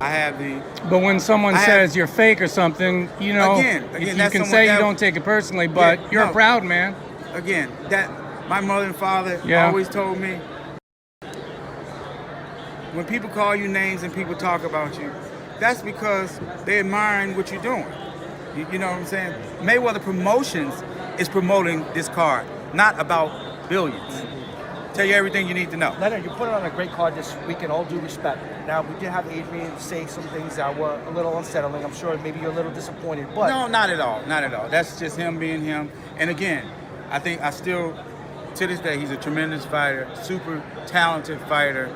I have the. But when someone says you're fake or something, you know, again, you can say you don't take it personally, but you're a proud man. Again, that my mother and father always told me, when people call you names and people talk about you, that's because they're admiring what you're doing. You know what I'm saying? Mayweather Promotions is promoting this card, not about billions. Tell you everything you need to know. Leonard, you put it on a great card this week, in all due respect. Now, we did have Adrian say some things that were a little unsettling. I'm sure maybe you're a little disappointed, but... No, not at all. Not at all. That's just him being him. And again, I think I still, to this day, he's a tremendous fighter, super talented fighter,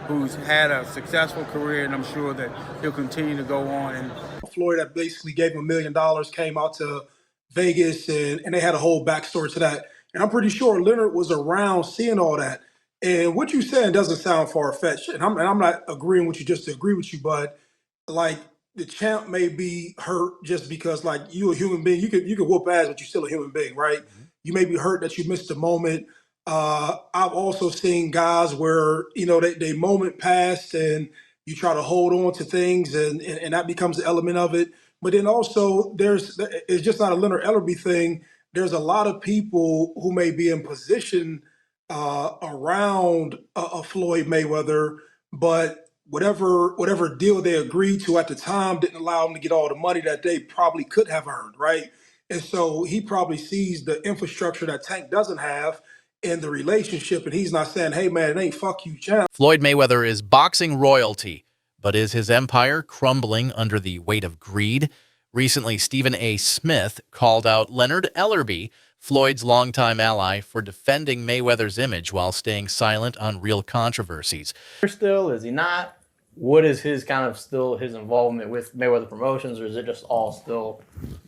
who's had a successful career, and I'm sure that he'll continue to go on. And Floyd that basically gave him $1 million came out to Vegas, and they had a whole backstory to that. And I'm pretty sure Leonard was around seeing all that. And what you're saying doesn't sound far-fetched. And I'm not agreeing with you just to agree with you, but like the champ may be hurt just because like you a human being, you could whoop ass, but you're still a human being, right? Mm-hmm. You may be hurt that you missed a moment. I've also seen guys where, you know, they moment passed and you try to hold on to things and that becomes an element of it. But then also it's just not a Leonard Ellerbe thing. There's a lot of people who may be in position around a Floyd Mayweather, but whatever deal they agreed to at the time didn't allow them to get all the money that they probably could have earned, right? And so he probably sees the infrastructure that Tank doesn't have in the relationship, and he's not saying, hey, man, it ain't fuck you, champ. Floyd Mayweather is boxing royalty, but is his empire crumbling under the weight of greed? Recently, Stephen A. Smith called out Leonard Ellerbe, Floyd's longtime ally, for defending Mayweather's image while staying silent on real controversies. Still, is he not? What is his his involvement with Mayweather Promotions, or is it just all still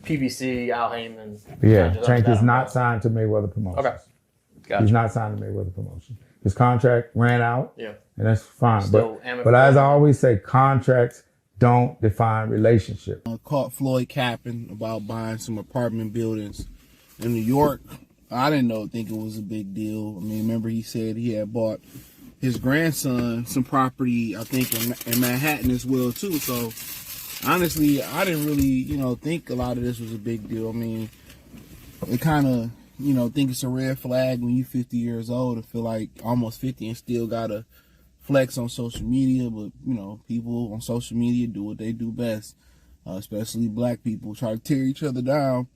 PBC, Al Heyman? Yeah, Tank is not signed to Mayweather Promotions. Okay. Gotcha. He's not signed to Mayweather Promotions. His contract ran out, and that's fine. Still But as I always say, contracts don't define relationship. I caught Floyd capping about buying some apartment buildings in New York. I didn't think it was a big deal. I mean, remember he said he had bought his grandson some property, I think, in Manhattan as well, too. So, honestly, I didn't really, think a lot of this was a big deal. I mean, it kind of, think it's a red flag when you're 50 years old to feel like almost 50 and still got to flex on social media. But, people on social media do what they do best, especially black people, try to tear each other down.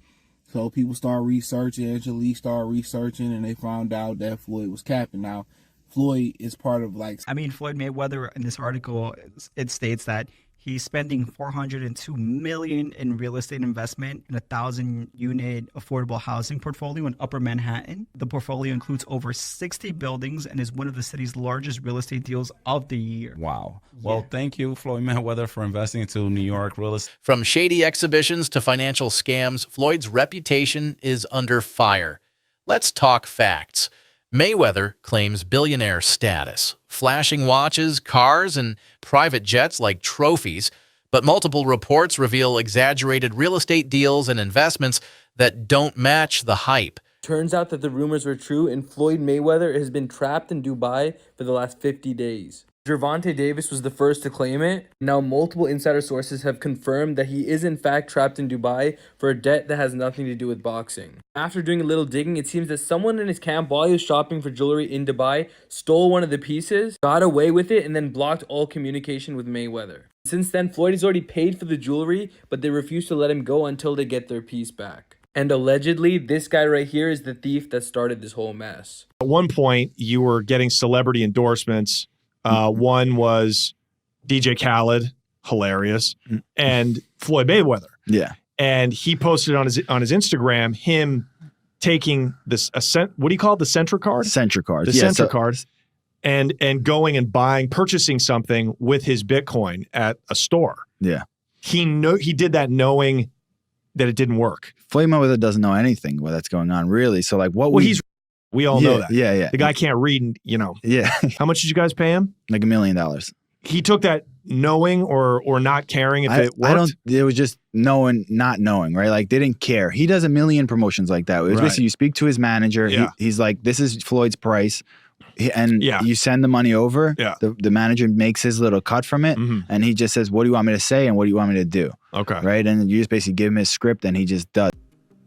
So people start researching, Angelique started researching, and they found out that Floyd was capping. Now, Floyd is part of Floyd Mayweather, in this article, it states that he's spending $402 million in real estate investment in a 1,000-unit affordable housing portfolio in Upper Manhattan. The portfolio includes over 60 buildings and is one of the city's largest real estate deals of the year. Wow. Well, thank you, Floyd Mayweather, for investing into New York real estate. From shady exhibitions to financial scams, Floyd's reputation is under fire. Let's talk facts. Mayweather claims billionaire status, flashing watches, cars, and private jets like trophies, but multiple reports reveal exaggerated real estate deals and investments that don't match the hype. Turns out that the rumors were true, and Floyd Mayweather has been trapped in Dubai for the last 50 days. Gervonta Davis was the first to claim it. Now multiple insider sources have confirmed that he is in fact trapped in Dubai for a debt that has nothing to do with boxing. After doing a little digging, it seems that someone in his camp, while he was shopping for jewelry in Dubai, stole one of the pieces, got away with it, and then blocked all communication with Mayweather. Since then, Floyd has already paid for the jewelry, but they refuse to let him go until they get their piece back. And allegedly, this guy right here is the thief that started this whole mess. At one point, you were getting celebrity endorsements. One was DJ Khaled, hilarious, and Floyd Mayweather. Yeah. And he posted on his Instagram him taking this what do you call it? The Centra card? Centra card. The Centra cards. And going and purchasing something with his Bitcoin at a store. Yeah. He did that knowing that it didn't work. Floyd Mayweather doesn't know anything that's going on, really. So like we all know that. Yeah. The guy can't read, Yeah. How much did you guys pay him? Like $1 million. He took that knowing or not caring if it worked? It was just knowing, not knowing, right? Like they didn't care. He does a million promotions like that. It was basically you speak to his manager. Yeah. He's like, this is Floyd's price. and you send the money over. Yeah. The manager makes his little cut from it, and he just says, "What do you want me to say, and what do you want me to do?" Okay. Right, and you just basically give him his script, and he just does.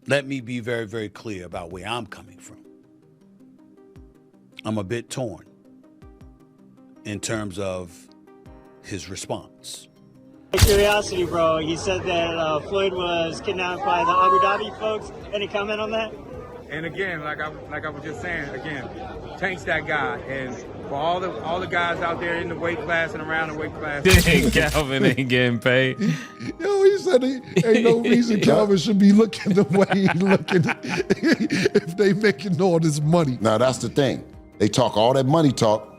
Let me be very, very clear about where I'm coming from. I'm a bit torn in terms of his response. Curiosity, bro. He said that Floyd was kidnapped by the Abu Dhabi folks. Any comment on that? And again, like I was just saying, again, Tank's that guy. And for all the guys out there in the weight class and around the weight class, Calvin ain't getting paid. Yo, he said ain't no reason Calvin should be looking the way he looking if they making all this money. Now that's the thing. They talk all that money talk.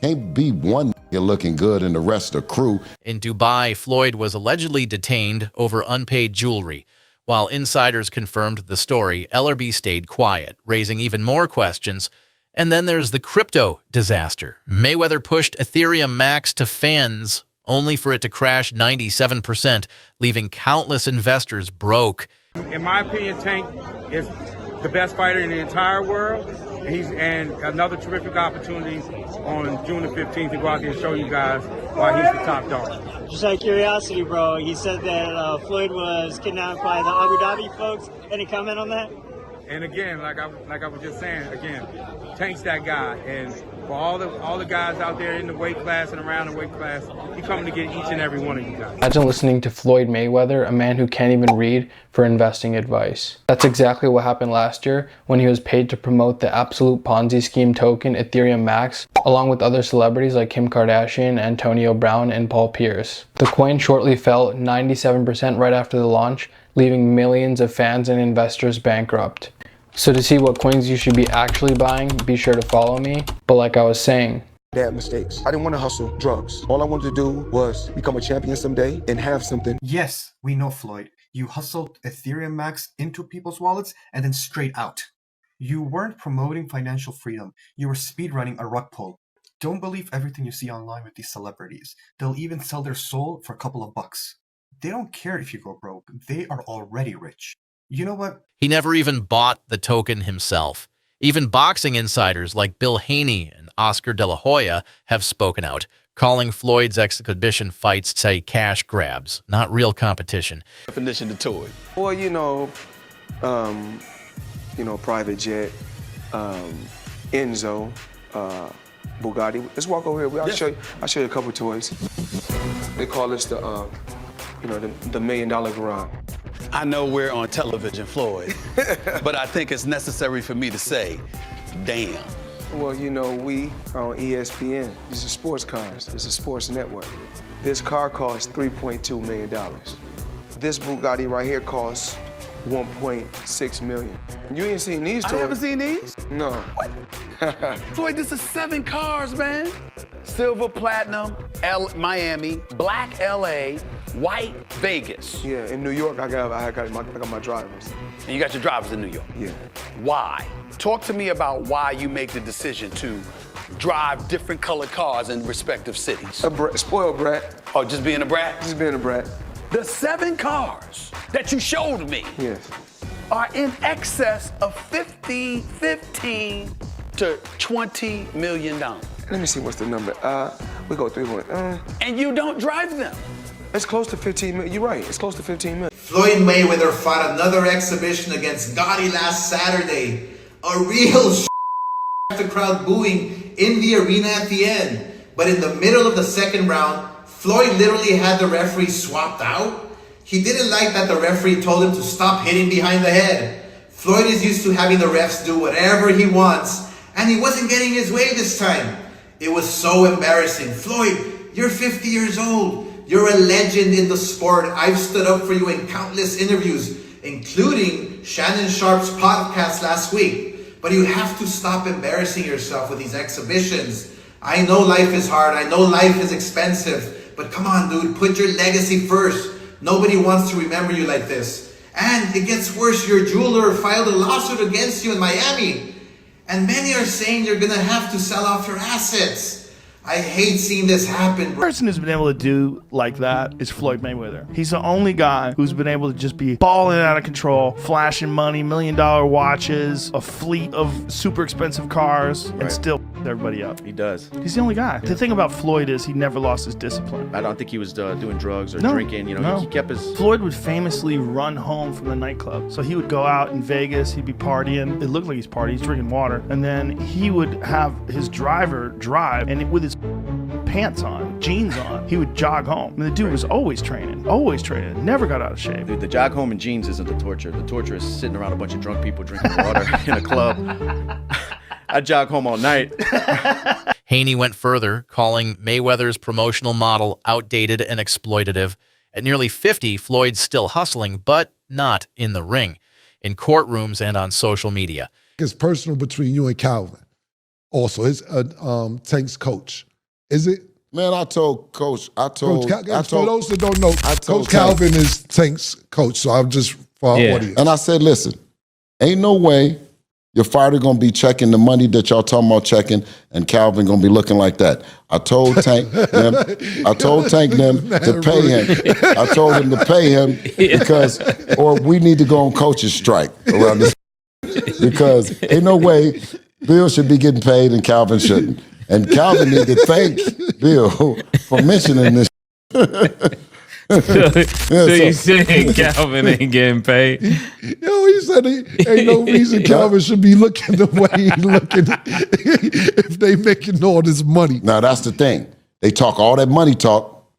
Can't be one looking good and the rest of the crew. In Dubai, Floyd was allegedly detained over unpaid jewelry. While insiders confirmed the story, Ellerbe stayed quiet, raising even more questions. And then there's the crypto disaster. Mayweather pushed Ethereum Max to fans, only for it to crash 97%, leaving countless investors broke. in my opinion, Tank is the best fighter in the entire world. And another terrific opportunity on June the 15th to go out there and show you guys why he's the top dog. Just out of curiosity, bro, he said that Floyd was kidnapped by the Abu Dhabi folks. Any comment on that? And again, like I was just saying, again, Tank's that guy. And for all the guys out there in the weight class and around the weight class, he's coming to get each and every one of you guys. Imagine listening to Floyd Mayweather, a man who can't even read, for investing advice. That's exactly what happened last year when he was paid to promote the absolute Ponzi scheme token Ethereum Max, along with other celebrities like Kim Kardashian, Antonio Brown, and Paul Pierce. The coin shortly fell 97% right after the launch, leaving millions of fans and investors bankrupt. So to see what coins you should be actually buying, be sure to follow me. But like I was saying, bad mistakes. I didn't want to hustle drugs. All I wanted to do was become a champion someday and have something. Yes, we know, Floyd. You hustled Ethereum Max into people's wallets and then straight out. You weren't promoting financial freedom. You were speedrunning a rug pull. Don't believe everything you see online with these celebrities. They'll even sell their soul for a couple of bucks. They don't care if you go broke. They are already rich. You know what? He never even bought the token himself. Even boxing insiders like Bill Haney and Oscar De La Hoya have spoken out, calling Floyd's exhibition fights, say, cash grabs, not real competition. Definition to toy. Well, private jet, Enzo, Bugatti. Let's walk over here. I'll show you a couple toys. They call this the $1 million garage. I know we're on television, Floyd, but I think it's necessary for me to say, damn. Well, we are on ESPN. These are sports cars. It's a sports network. This car costs $3.2 million. This Bugatti right here costs $1.6 million. You ain't seen these toys. I haven't seen these? No. Floyd, this is 7 cars, man. Silver, platinum, Miami, black LA, white Vegas. Yeah, in New York, I got my drivers. And you got your drivers in New York? Yeah. Why? Talk to me about why you make the decision to drive different colored cars in respective cities. Spoiled brat. Oh, just being a brat? Just being a brat. The 7 cars that you showed me are in excess of $15 to $20 million. Let me see what's the number. We go 3.1. And you don't drive them. It's close to 15 million. You're right. It's close to 15 million. Floyd Mayweather fought another exhibition against Gotti last Saturday. A real the crowd booing in the arena at the end. But in the middle of the second round, Floyd literally had the referee swapped out. He didn't like that the referee told him to stop hitting behind the head. Floyd is used to having the refs do whatever he wants, and he wasn't getting his way this time. It was so embarrassing. Floyd, you're 50 years old. You're a legend in the sport. I've stood up for you in countless interviews, including Shannon Sharp's podcast last week. But you have to stop embarrassing yourself with these exhibitions. I know life is hard. I know life is expensive. But come on, dude, put your legacy first. Nobody wants to remember you like this. And it gets worse. Your jeweler filed a lawsuit against you in Miami. And many are saying you're going to have to sell off your assets. I hate seeing this happen. The person who's been able to do like that is Floyd Mayweather. He's the only guy who's been able to just be balling out of control, flashing money, $1 million watches, a fleet of super expensive cars, and still everybody up. He does. He's the only guy. The thing about Floyd is he never lost his discipline. I don't think he was doing drugs or No, drinking. You know, no. he kept his. Floyd would famously run home from the nightclub. So he would go out in Vegas, he'd be partying. It looked like he's partying, he's drinking water. And then he would have his driver drive, and with his pants on, jeans on, he would jog home. And the dude was always training, never got out of shape. Dude, the jog home in jeans isn't the torture. The torture is sitting around a bunch of drunk people drinking water in a club. I jog home all night. Haney went further, calling Mayweather's promotional model outdated and exploitative. At nearly 50, Floyd's still hustling, but not in the ring, in courtrooms and on social media. It's personal between you and Calvin. Also, it's Tank's coach. Is it? Man, I told Coach. For those that don't know, Coach Calvin is Tank's coach. So I'm just for our audience. And I said, listen, ain't no way your fighter gonna be checking the money that y'all talking about checking, and Calvin gonna be looking like that. I told Tank them. I told Tank them to pay him. I told him to pay him because, or we need to go on coach's strike around this because ain't no way Bill should be getting paid and Calvin shouldn't. And Calvin need to thank Bill for mentioning this. So you saying Calvin ain't getting paid? Yo, he said ain't no reason Calvin should be looking the way he looking if they making all this money. Now that's the thing. They talk all that money talk.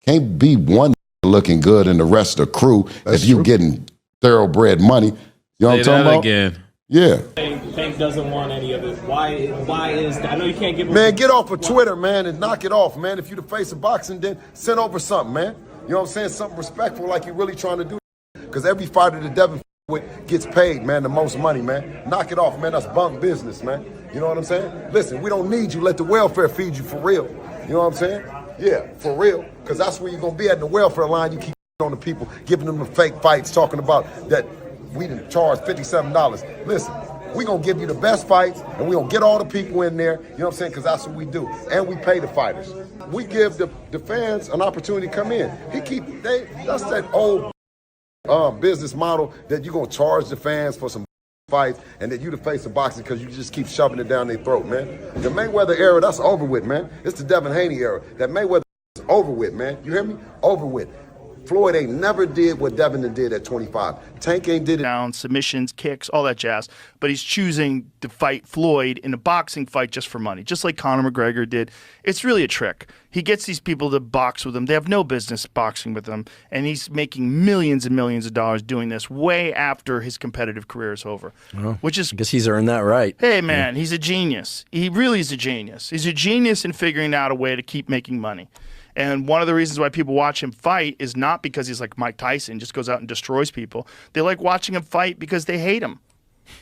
Can't be one looking good and the rest of the crew if you getting thoroughbred money. You know what I'm talking about? Again. Yeah. Tank doesn't want any of it. Why is that? I know you can't give him. Man, get off of Twitter, man, and knock it off, man. If you the face of boxing, then send over something, man. You know what I'm saying? Something respectful like you're really trying to do. Because every fighter that Devin with gets paid, man, the most money, man. Knock it off, man. That's bunk business, man. You know what I'm saying? Listen, we don't need you. Let the welfare feed you for real. You know what I'm saying? Yeah, for real. Because that's where you're going to be at in the welfare line. You keep on the people, giving them the fake fights, talking about that we didn't charge $57. Listen, we going to give you the best fights, and we going to get all the people in there, you know what I'm saying, because that's what we do. And we pay the fighters. We give the fans an opportunity to come in. That's that old business model that you're going to charge the fans for some fights and that you the face of boxing because you just keep shoving it down their throat, man. The Mayweather era, that's over with, man. It's the Devin Haney era. That Mayweather is over with, man. You hear me? Over with. Floyd ain't never did what Devin did at 25. Tank ain't did it. Down, submissions, kicks, all that jazz. But he's choosing to fight Floyd in a boxing fight just for money, just like Conor McGregor did. It's really a trick. He gets these people to box with him. They have no business boxing with him. And he's making millions and millions of dollars doing this way after his competitive career is over. Well, which is, I guess he's earned that right. Hey, man, he's a genius. He really is a genius. He's a genius in figuring out a way to keep making money. And one of the reasons why people watch him fight is not because he's like Mike Tyson, just goes out and destroys people. They like watching him fight because they hate him.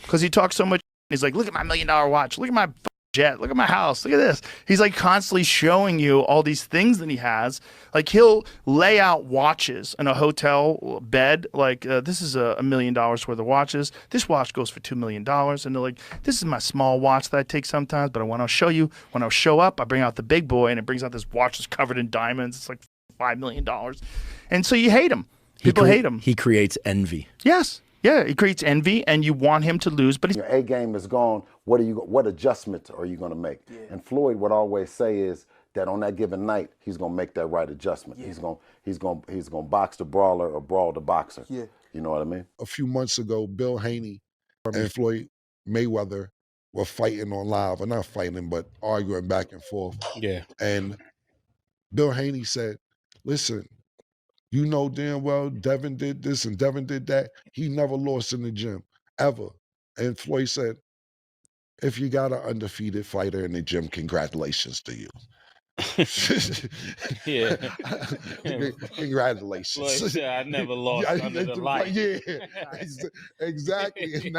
Because he talks so much. He's like, look at my $1 million watch. Look at my jet. Look at my house. Look at this. He's like constantly showing you all these things that he has. Like he'll lay out watches in a hotel bed. Like this is $1 million worth of watches. This watch goes for $2 million. And they're like, this is my small watch that I take sometimes. But when I'll show you, when I'll show up, I bring out the big boy and it brings out this watch that's covered in diamonds. It's like $5 million. And so you hate him. People hate him. He creates envy. Yes. Yeah, he creates envy, and you want him to lose. But your A game is gone. What adjustments are you going to make? Yeah. And Floyd would always say is that on that given night, he's going to make that right adjustment. Yeah. He's going to box the brawler or brawl the boxer. Yeah. You know what I mean? A few months ago, Bill Haney and Floyd Mayweather were fighting on live, or not fighting, but arguing back and forth. Yeah. And Bill Haney said, listen, you know damn well Devin did this and Devin did that. He never lost in the gym, ever. And Floyd said, if you got an undefeated fighter in the gym, congratulations to you. Yeah. Congratulations. Floyd said, I never lost under the light. Yeah, exactly.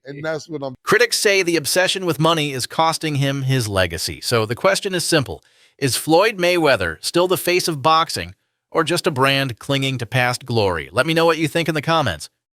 And that's what I'm... Critics say the obsession with money is costing him his legacy. So the question is simple. Is Floyd Mayweather still the face of boxing, or just a brand clinging to past glory? Let me know what you think in the comments.